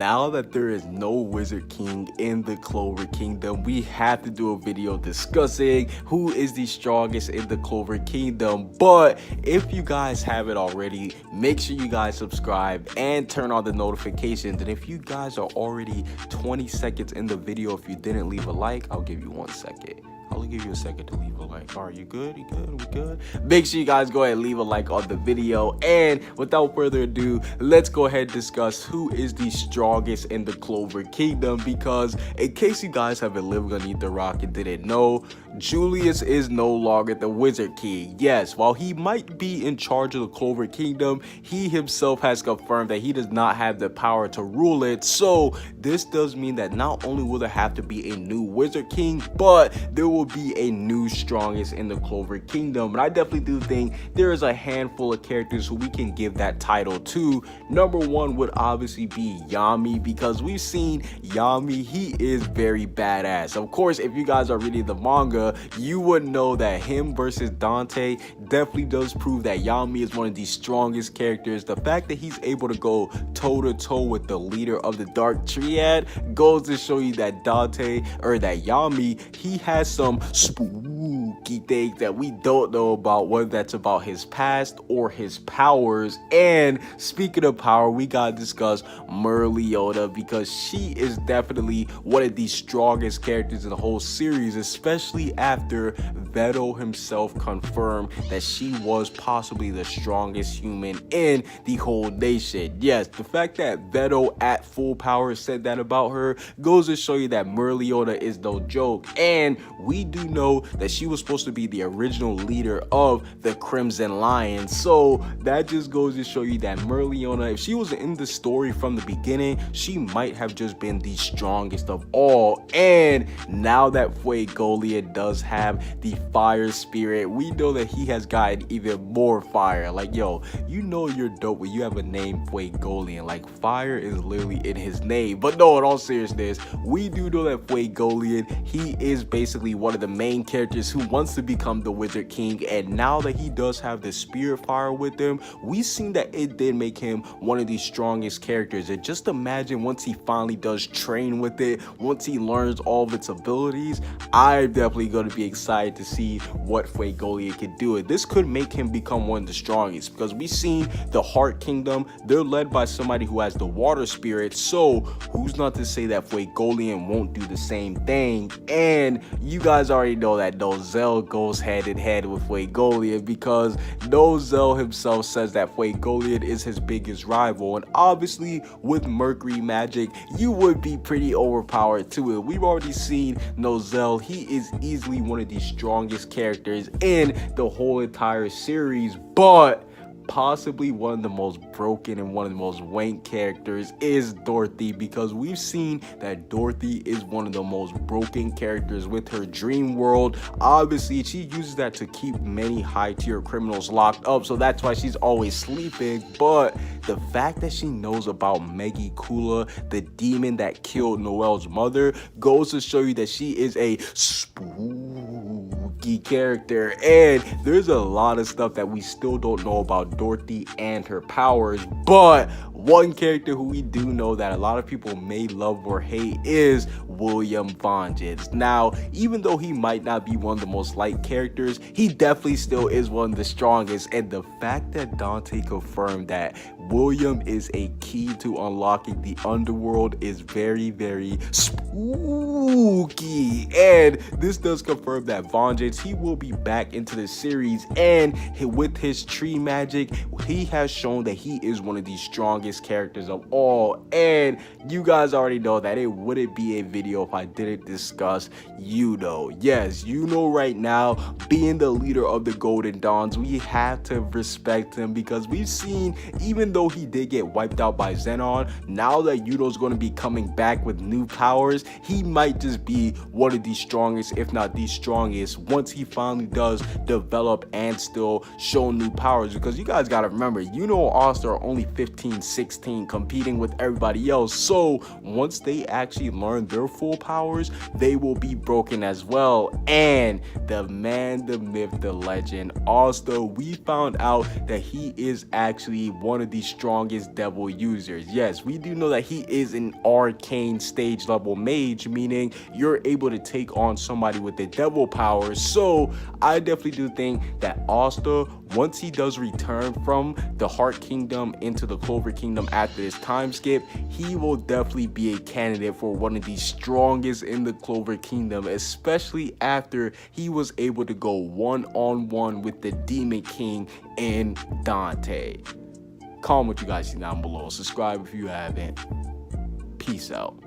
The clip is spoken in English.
Now that there is no Wizard King in the Clover Kingdom, we have to do a video discussing who is the strongest in the Clover Kingdom. But if you guys haven't already, make sure you guys subscribe and turn on the notifications. And if you guys are already 20 seconds in the video, if you didn't leave a like, I'll give you 1 second. I'll give you a second to leave a like. Are you good? You good? We good? Make sure you guys go ahead and leave a like on the video. And without further ado, let's go ahead and discuss who is the strongest in the Clover Kingdom. Because in case you guys have been living underneath the rock and didn't know, Julius is no longer the Wizard King. Yes, while he might be in charge of the Clover Kingdom, he himself has confirmed that he does not have the power to rule it. So this does mean that not only will there have to be a new Wizard King, but there will be a new strongest in the Clover Kingdom. And I definitely do think there is a handful of characters who we can give that title to. Number one would obviously be Yami, because we've seen Yami, he is very badass. Of course, if you guys are reading the manga, you would know that him versus Dante definitely does prove that Yami is one of the strongest characters. The fact that he's able to go toe-to-toe with the leader of the Dark Triad goes to show you that Yami, he has some spooky things that we don't know about, whether that's about his past or his powers. And speaking of power, we gotta discuss Merliota, because she is definitely one of the strongest characters in the whole series, especially after Veto himself confirmed that she was possibly the strongest human in the whole nation. Yes, the fact that Veto at full power said that about her goes to show you that Merliota is no joke. And we do know that she was supposed to be the original leader of the Crimson Lions. So that just goes to show you that Merliota, if she was in the story from the beginning, she might have just been the strongest of all. And now that Fuegoleon does have the fire spirit, we know that he has gotten even more fire. Like, yo, you know you're dope when you have a name Fuegoleon. Like, fire is literally in his name. But no, in all seriousness, we do know that Fuegoleon, he is basically one of the main characters who wants to become the Wizard King. And now that he does have the spirit fire with him, we've seen that it did make him one of the strongest characters. And just imagine once he finally does train with it, once he learns all of its abilities, I'm definitely going to be excited to see what Fuegoleon can do. And this could make him become one of the strongest, because we've seen the Heart Kingdom, they're led by somebody who has the water spirit. So who's not to say that Fuegoleon won't do the same thing? And you guys already know that Nozel goes head in head with Fuegoleon, because Nozel himself says that Fuegoleon is his biggest rival. And obviously with Mercury magic, you would be pretty overpowered to it. We've already seen Nozel, he is easily one of the strongest characters in the whole entire series, but possibly one of the most broken and one of the most wank characters is Dorothy, because we've seen that Dorothy is one of the most broken characters with her dream world. Obviously, she uses that to keep many high-tier criminals locked up, so that's why she's always sleeping. But the fact that she knows about Meggy Kula, the demon that killed Noel's mother, goes to show you that she is a spooky character. And there's a lot of stuff that we still don't know about Dorothy and her powers, but one character who we do know that a lot of people may love or hate is William Vangeance. Now, even though he might not be one of the most liked characters, he definitely still is one of the strongest. And the fact that Dante confirmed that William is a key to unlocking the underworld is very, very spooky. And this does confirm that Vangeance, he will be back into the series, and with his tree magic, he has shown that he is one of the strongest characters of all. And you guys already know that it wouldn't be a video if I didn't discuss Yuno. Yes, Yuno right now, being the leader of the Golden Dawns, we have to respect him, because we've seen, even though he did get wiped out by Zenon, now that Yuno's going to be coming back with new powers, he might just be one of the strongest, if not the strongest, once he finally does develop and still show new powers. Because you guys got to remember, Yuno and Asta are only 15, 16, competing with everybody else. So once they actually learn their full powers, they will be broken as well. And the man, the myth, the legend, Asta, we found out that he is actually one of the strongest devil users. Yes, we do know that he is an arcane stage level mage, meaning you're able to take on somebody with the devil power. So I definitely do think that Asta, once he does return from the Heart Kingdom into the Clover Kingdom after this time skip, he will definitely be a candidate for one of the strongest in the Clover Kingdom, especially after he was able to go one-on-one with the Demon King and Dante. Comment what you guys see down below. Subscribe if you haven't. Peace out.